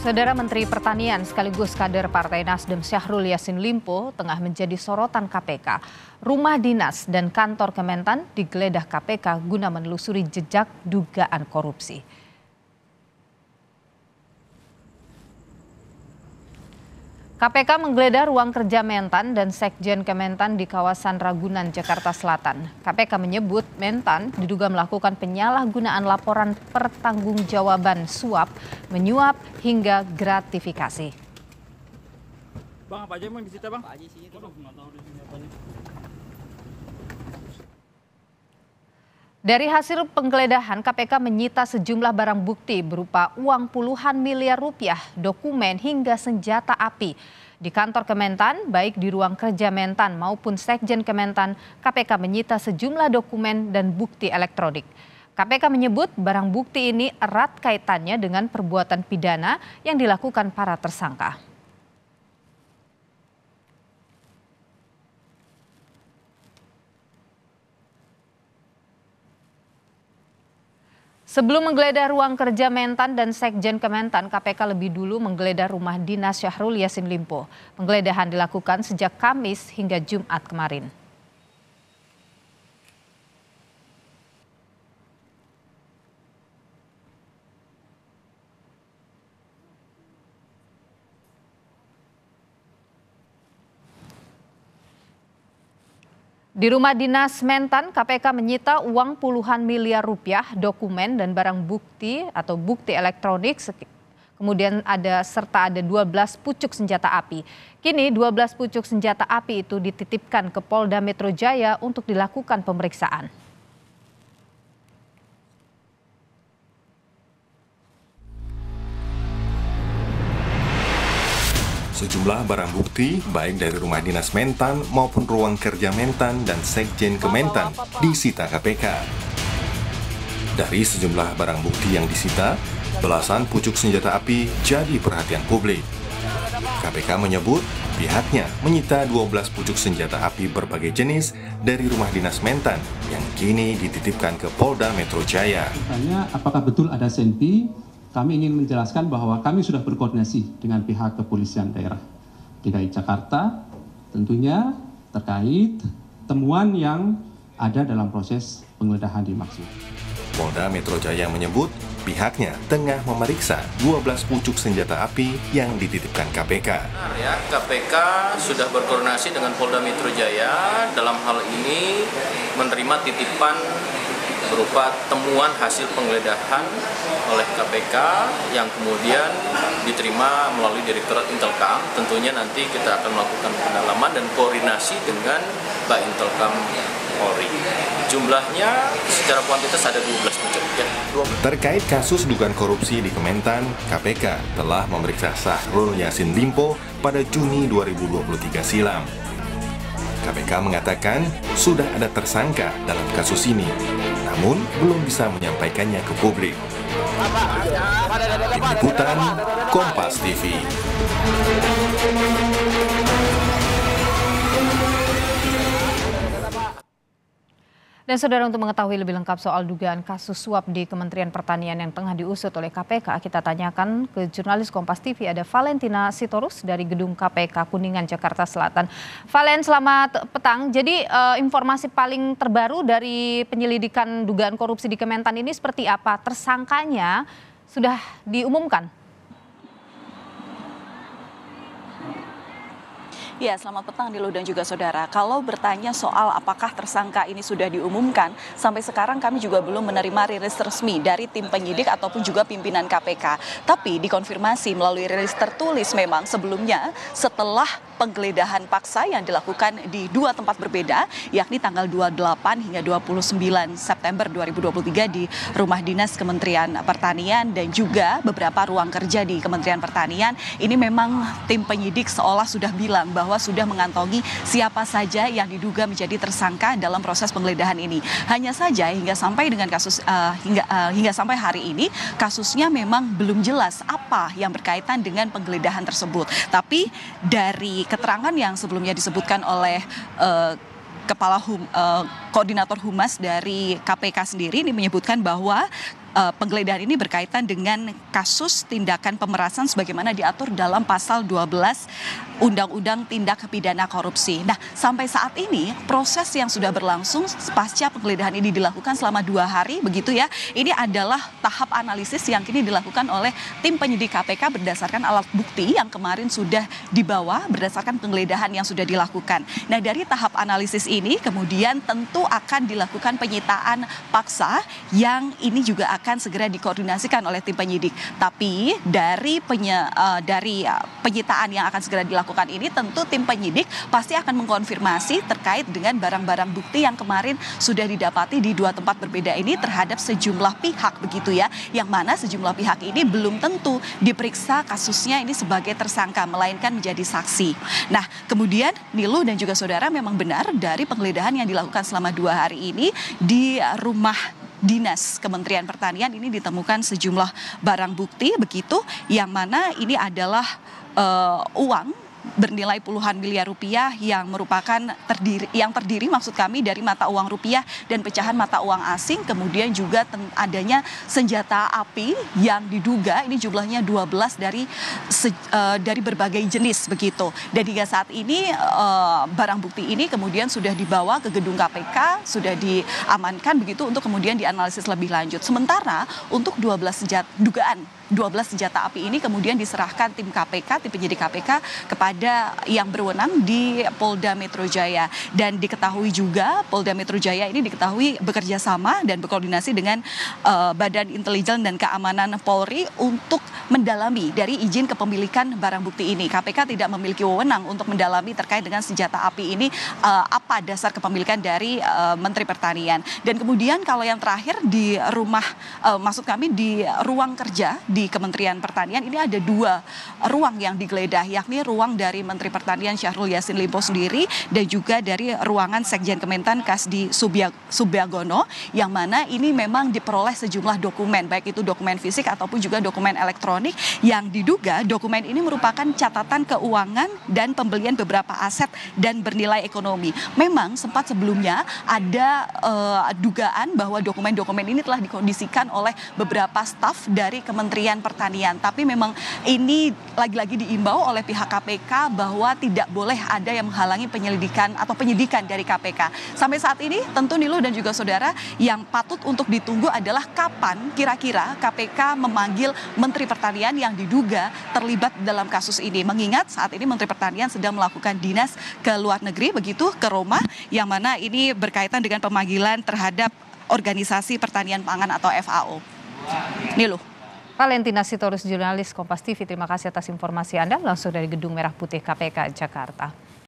Saudara Menteri Pertanian sekaligus kader Partai Nasdem Syahrul Yassin Limpo tengah menjadi sorotan KPK. Rumah dinas dan kantor Kementan digeledah KPK guna menelusuri jejak dugaan korupsi. KPK menggeledah ruang kerja Mentan dan Sekjen Kementan di kawasan Ragunan, Jakarta Selatan. KPK menyebut Mentan diduga melakukan penyalahgunaan laporan pertanggungjawaban suap, menyuap hingga gratifikasi. Bang, apa aja emang disita, Bang? Dari hasil penggeledahan, KPK menyita sejumlah barang bukti berupa uang puluhan miliar rupiah, dokumen hingga senjata api. Di kantor Kementan, baik di ruang kerja Mentan maupun Sekjen Kementan, KPK menyita sejumlah dokumen dan bukti elektronik. KPK menyebut barang bukti ini erat kaitannya dengan perbuatan pidana yang dilakukan para tersangka. Sebelum menggeledah ruang kerja Mentan dan Sekjen Kementan, KPK lebih dulu menggeledah rumah dinas Syahrul Yassin Limpo. Penggeledahan dilakukan sejak Kamis hingga Jumat kemarin. Di rumah dinas Mentan, KPK menyita uang puluhan miliar rupiah, dokumen dan barang bukti atau bukti elektronik. Kemudian serta ada 12 pucuk senjata api. Kini 12 pucuk senjata api itu dititipkan ke Polda Metro Jaya untuk dilakukan pemeriksaan. Sejumlah barang bukti, baik dari rumah dinas Mentan maupun ruang kerja Mentan dan Sekjen Kementan, disita KPK. Dari sejumlah barang bukti yang disita, belasan pucuk senjata api jadi perhatian publik. KPK menyebut pihaknya menyita 12 pucuk senjata api berbagai jenis dari rumah dinas Mentan yang kini dititipkan ke Polda Metro Jaya. Apakah betul ada senpi? Kami ingin menjelaskan bahwa kami sudah berkoordinasi dengan pihak kepolisian daerah DKI Jakarta tentunya terkait temuan yang ada dalam proses penggeledahan dimaksud. Polda Metro Jaya menyebut pihaknya tengah memeriksa 12 pucuk senjata api yang dititipkan KPK. Benar ya, KPK sudah berkoordinasi dengan Polda Metro Jaya dalam hal ini menerima titipan berupa temuan hasil penggeledahan oleh KPK yang kemudian diterima melalui Direktorat Intelkam. Tentunya nanti kita akan melakukan pendalaman dan koordinasi dengan Mbak Intelkam Polri. Jumlahnya secara kuantitas ada 12 pucuk. Terkait kasus dugaan korupsi di Kementan, KPK telah memeriksa Syahrul Yassin Limpo pada Juni 2023 silam. KPK mengatakan sudah ada tersangka dalam kasus ini, namun belum bisa menyampaikannya ke publik. Tim Liputan Kompas TV. Dan saudara, untuk mengetahui lebih lengkap soal dugaan kasus suap di Kementerian Pertanian yang tengah diusut oleh KPK, kita tanyakan ke jurnalis Kompas TV, ada Valentina Sitorus dari Gedung KPK Kuningan, Jakarta Selatan. Valen, selamat petang. Jadi informasi paling terbaru dari penyelidikan dugaan korupsi di Kementan ini seperti apa? Tersangkanya sudah diumumkan? Ya, selamat petang Dilu dan juga saudara. Kalau bertanya soal apakah tersangka ini sudah diumumkan, sampai sekarang kami juga belum menerima rilis resmi dari tim penyidik ataupun juga pimpinan KPK. Tapi dikonfirmasi melalui rilis tertulis memang sebelumnya setelah penggeledahan paksa yang dilakukan di dua tempat berbeda, yakni tanggal 28 hingga 29 September 2023 di Rumah Dinas Kementerian Pertanian dan juga beberapa ruang kerja di Kementerian Pertanian. Ini memang tim penyidik seolah sudah bilang bahwa sudah mengantongi siapa saja yang diduga menjadi tersangka dalam proses penggeledahan ini. Hanya saja hingga sampai dengan kasus hingga sampai hari ini kasusnya memang belum jelas apa yang berkaitan dengan penggeledahan tersebut. Tapi dari keterangan yang sebelumnya disebutkan oleh Koordinator Humas dari KPK sendiri ini menyebutkan bahwa penggeledahan ini berkaitan dengan kasus tindakan pemerasan sebagaimana diatur dalam pasal 12 Undang-Undang Tindak Pidana Korupsi. Nah, sampai saat ini proses yang sudah berlangsung pasca penggeledahan ini dilakukan selama 2 hari begitu ya. Ini adalah tahap analisis yang kini dilakukan oleh tim penyidik KPK berdasarkan alat bukti yang kemarin sudah dibawa berdasarkan penggeledahan yang sudah dilakukan. Nah, dari tahap analisis ini kemudian tentu akan dilakukan penyitaan paksa yang ini juga akan segera dikoordinasikan oleh tim penyidik. Tapi dari penyitaan yang akan segera dilakukan ini tentu tim penyidik pasti akan mengkonfirmasi terkait dengan barang-barang bukti yang kemarin sudah didapati di 2 tempat berbeda ini terhadap sejumlah pihak begitu ya, yang mana sejumlah pihak ini belum tentu diperiksa kasusnya ini sebagai tersangka melainkan menjadi saksi. Nah, kemudian Nilu dan juga saudara memang benar dari penggeledahan yang dilakukan selama 2 hari ini di rumah Dinas Kementerian Pertanian ini ditemukan sejumlah barang bukti begitu, yang mana ini adalah uang bernilai puluhan miliar rupiah yang merupakan terdiri maksud kami dari mata uang rupiah dan pecahan mata uang asing, kemudian juga adanya senjata api yang diduga ini jumlahnya 12 dari berbagai jenis begitu. Dan hingga saat ini barang bukti ini kemudian sudah dibawa ke gedung KPK, sudah diamankan begitu untuk kemudian dianalisis lebih lanjut. Sementara untuk 12 senjata api ini kemudian diserahkan tim KPK, tim penyidik KPK kepada yang berwenang di Polda Metro Jaya. Dan diketahui juga Polda Metro Jaya ini diketahui bekerja sama dan berkoordinasi dengan Badan Intelijen dan Keamanan Polri untuk mendalami dari izin kepemilikan barang bukti ini. KPK tidak memiliki wewenang untuk mendalami terkait dengan senjata api ini apa dasar kepemilikan dari Menteri Pertanian. Dan kemudian kalau yang terakhir di rumah, maksud kami di ruang kerja di Kementerian Pertanian ini ada 2 ruang yang digeledah, yakni ruang dari Menteri Pertanian Syahrul Yassin Limpo sendiri dan juga dari ruangan Sekjen Kementan Kasdi Subyagono, yang mana ini memang diperoleh sejumlah dokumen, baik itu dokumen fisik ataupun juga dokumen elektronik, yang diduga dokumen ini merupakan catatan keuangan dan pembelian beberapa aset dan bernilai ekonomi. Memang sempat sebelumnya ada dugaan bahwa dokumen-dokumen ini telah dikondisikan oleh beberapa staf dari Kementerian Pertanian, tapi memang ini lagi-lagi diimbau oleh pihak KPK bahwa tidak boleh ada yang menghalangi penyelidikan atau penyidikan dari KPK. Sampai saat ini tentu Nilu dan juga saudara yang patut untuk ditunggu adalah kapan kira-kira KPK memanggil Menteri Pertanian yang diduga terlibat dalam kasus ini. Mengingat saat ini Menteri Pertanian sedang melakukan dinas ke luar negeri begitu, ke Roma, yang mana ini berkaitan dengan pemanggilan terhadap Organisasi Pertanian Pangan atau FAO. Nilu. Valentina Sitorus, jurnalis Kompas TV, terima kasih atas informasi Anda langsung dari Gedung Merah Putih KPK Jakarta.